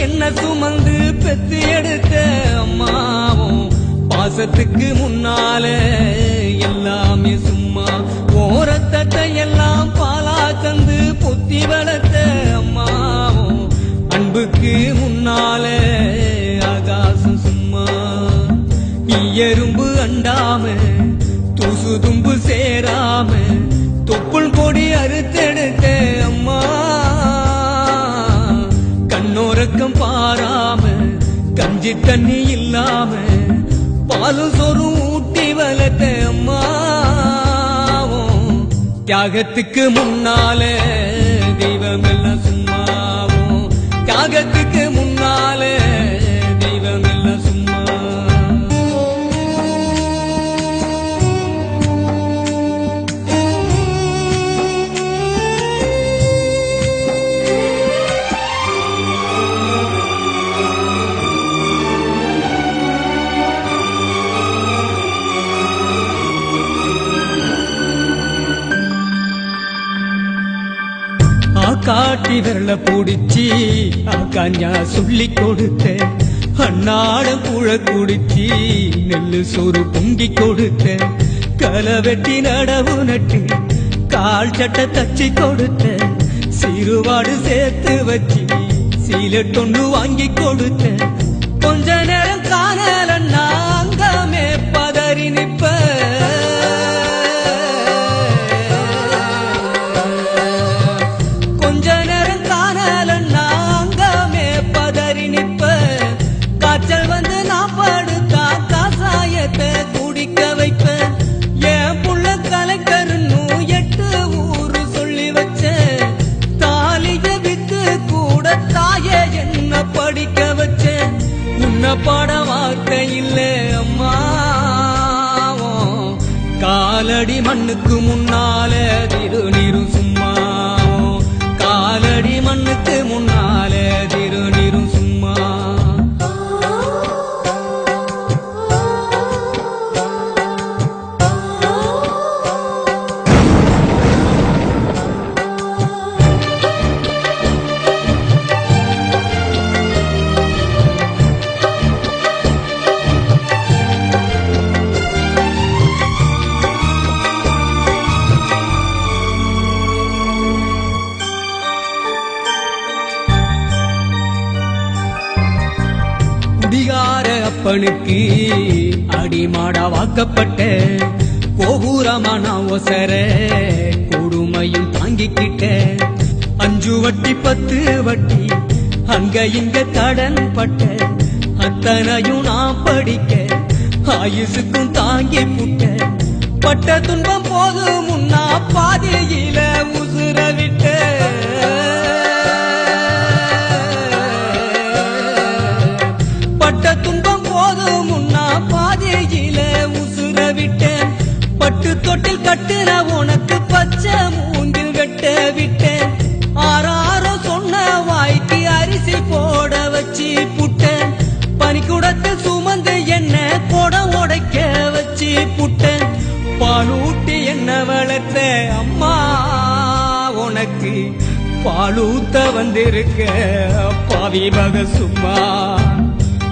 என்ன சுமந்து பெத்து எடுத்த அம்மாவும் பாசத்துக்கு முன்னால எல்லாமே சும்மா ஓரத்தட்டை எல்லாம் பாலா தந்து பொத்தி வளர்த்த அம்மாவும் அன்புக்கு முன்னால ஆகாசம் சும்மா எறும்பு அண்டாம தூசு தும்பு சேராம தொப்புள் கொடி அறுத்தெடுத்த அம்மா கண்ணோரக்கம் பாராம கஞ்சி தண்ணி இல்லாம பாலும் சொரும் ஊட்டி வளர்த்த அம்மாவும் தியாகத்துக்கு முன்னால தெய்வம் எல்லாம் சும்மாவும் தியாகத்துக்கு முன்னால தெய்வம் எல்லாம் சும்மா காட்டி விரல பூடிச்சி காஞ்சா சொல்லி கொடுத்த அன்னாட கூழ குடிச்சி நெல்லு சோறு பொங்கி கொடுத்த களை வெட்டி நடவு நட்டு கால் சட்டை தச்சு கொடுத்த சிறுவாடு சேர்த்து வச்சு சீலட்டொண்டு வாங்கி கொடுத்த கொஞ்ச நேரம் காணல நாங்கமே பதறி நிப்ப காய்ச்சல் வந்து நான் படுத்தா காசாயத்தை குடிக்க வைப்பேன் என் புள்ள கலெக்டர்னு 8 ஊரு சொல்லி வச்ச தாலிய வித்து கூட தாயே என்ன படிக்க வச்ச உன்ன பாட வார்த்தை இல்ல அம்மாவும் காலடி மண்ணுக்கு முன்னால திருநீரும் சும்மா காலடி மண்ணுக்கு முன்னால திருநீரும் சும்மா குடிகார அப்பனுக்கு அடிமாடா வாக்கப்பட்ட கோபுரமான ஒசர கொடுமையும் தாங்கிக்கிட்ட 5 வட்டி 10 வட்டி அங்க இங்க கடன் பட்ட அத்தனையும் நான் படிக்க ஆயுசுக்கும் தாங்கி புட்ட பட்ட துன்பம் போது முன்னா பாதியில உசுர விட்ட பட்ட துன்பம் போதும் முன்னா பாதையில உசுர விட்டேன் பட்டு தொட்டில் கட்டுற உனக்கு பச்சை மூங்கில் வெட்ட விட்டேன் ஆறாரோ சொன்ன வாய்க்கு அரிசி போட வச்சு புட்டேன் பனிக்குடத்தில் சுமந்து என்ன கொடம் உடைக்க வச்சு புட்டேன் பாலூட்டி என்ன வளர்த்த அம்மா உனக்கு பாலூத்த வந்திருக்க பாவி மக சும்மா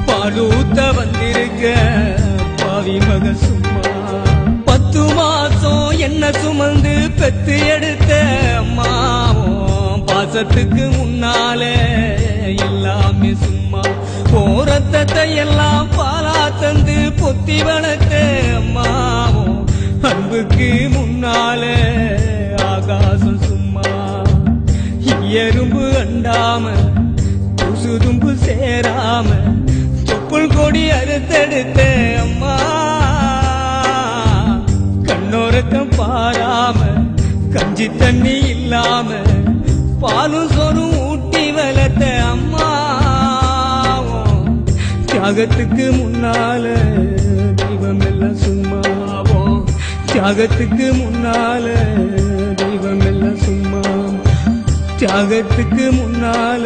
பாலூத்த வந்திருக்க பாவி மக சும்மா 10 மாசம் என்ன சுமந்து பெத்து எடுத்த அம்மாவும் பாசத்துக்கு முன்னால எல்லாமே சும்மா போரத்தத்தை எல்லாம் பாலா தந்து பொத்தி வளர்த்த அம்மாவும் அன்புக்கு முன்னால ஆகாசம் சும்மா எறும்பு அண்டாம தூசு தும்பு சேராம தொப்புள் கொடி அறுத்தெடுத்த அம்மா கண்ணோரக்கம் பாராம கஞ்சி தண்ணி இல்லாம பாலும் சொரும் ஊட்டி வளர்த்த அம்மா தியாகத்துக்கு முன்னால தெய்வம் எல்லாம் சும்மாவோ தியாகத்துக்கு முன்னால தெய்வம் எல்லாம் சும்மா தியாகத்துக்கு முன்னால